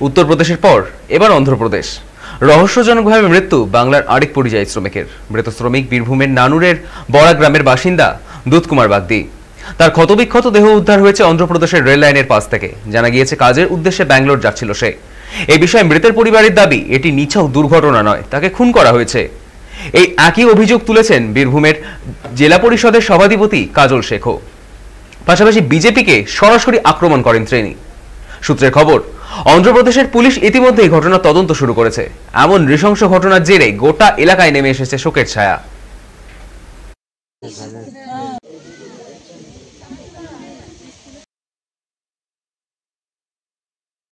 উত্তরপ্রদেশের পর এবার অন্ধ্রপ্রদেশ। রহস্যজনকভাবে মৃত্যু বাংলার আরেক পরিযায়ী শ্রমিকের। মৃত শ্রমিক বীরভূমের নানুরের বড়া গ্রামের বাসিন্দা দুধকুমার বাগদি। তার ক্ষতবিক্ষত দেহ উদ্ধার হয়েছে অন্ধ্রপ্রদেশের রেল লাইনের পাশ থেকে। জানা গিয়েছে কাজের উদ্দেশ্যে ব্যাঙ্গালোর যাচ্ছিল সে। এই বিষয়ে মৃতের পরিবারের দাবি, এটি নিছক দুর্ঘটনা নয়, তাকে খুন করা হয়েছে। এই একই অভিযোগ তুলেছেন বীরভূমের জেলা পরিষদের সভাধিপতি কাজল শেখও। পাশাপাশি বিজেপিকে সরাসরি আক্রমণ করেন তিনি। সূত্রের খবর, অন্ধ্রপ্রদেশের পুলিশ ইতিমধ্যে এই ঘটনার তদন্ত শুরু করেছে। এমন নৃশংস ঘটনার জেরে গোটা এলাকায় নেমে এসেছে শোকের ছায়া।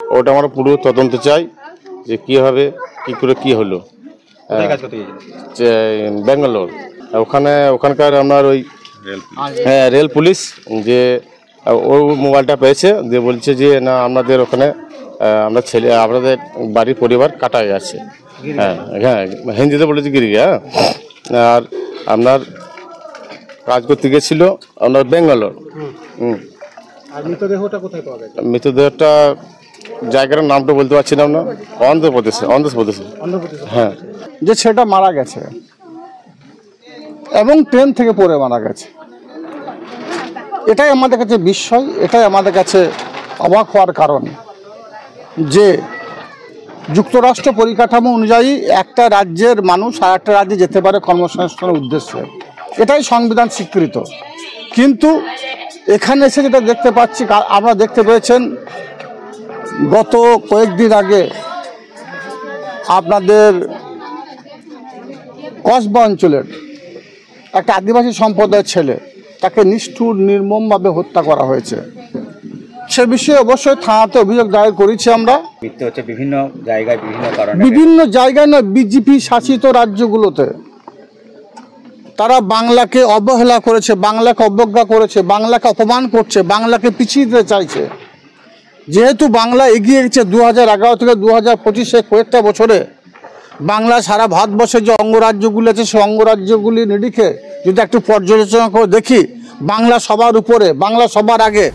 ওটা আমরা পুরো তদন্ত চাই যে কি হবে, কি করে কি হলো। ব্যাঙ্গালোর ওখানকার আপনার ওই রেল পুলিশ যে ও মোবাইলটা পেয়েছে, দিয়ে বলছে যে না আপনাদের ওখানে আমরা ছেলে আপনাদের বাড়ির পরিবার কাটা গেছে। হ্যাঁ হিন্দিতে বলেছে গিরিয়া। আর আপনার কাজ করতে গেছিল আপনার ব্যাঙ্গালোর। মৃতদেহটা জায়গার নামটা বলতে পারছি না আমরা। অন্ধ্রপ্রদেশে। হ্যাঁ, যে ছেলেটা মারা গেছে এবং ট্রেন থেকে পড়ে মারা গেছে, এটাই আমাদের কাছে বিস্ময়, এটাই আমাদের কাছে অবাক হওয়ার কারণ যে যুক্তরাষ্ট্র পরিকাঠামো অনুযায়ী একটা রাজ্যের মানুষ আর একটা রাজ্যে যেতে পারে কর্মসংস্থানের উদ্দেশ্যে, এটাই সংবিধান স্বীকৃত। কিন্তু এখানে এসে যেটা দেখতে পাচ্ছি, আমরা দেখতে পেয়েছেন গত কয়েকদিন আগে আপনাদের কসবা অঞ্চলের একটা আদিবাসী সম্প্রদায়ের ছেলে, তাকে নিষ্ঠুর নির্মমভাবে হত্যা করা হয়েছে। সে বিষয়ে অবশ্যই থানাতে অভিযোগ দায়ের করেছি আমরা। মৃত্যু হচ্ছে বিভিন্ন জায়গায় বিভিন্ন কারণে, বিভিন্ন জায়গায় নয়, বিজেপি শাসিত রাজ্যগুলোতে তারা বাংলাকে অবহেলা করেছে, বাংলাকে অবজ্ঞা করেছে, বাংলাকে অপমান করছে, বাংলাকে পিছিয়ে দিতে চাইছে। যেহেতু বাংলা এগিয়ে গেছে 2011 থেকে 2025 কয়েকটা বছরে, বাংলা সারা ভারতবর্ষের যে অঙ্গরাজ্যগুলি আছে সেই অঙ্গরাজ্যগুলি নিরিখে যদি একটু পর্যালোচনা করে দেখি, বাংলা সবার উপরে, বাংলা সবার আগে।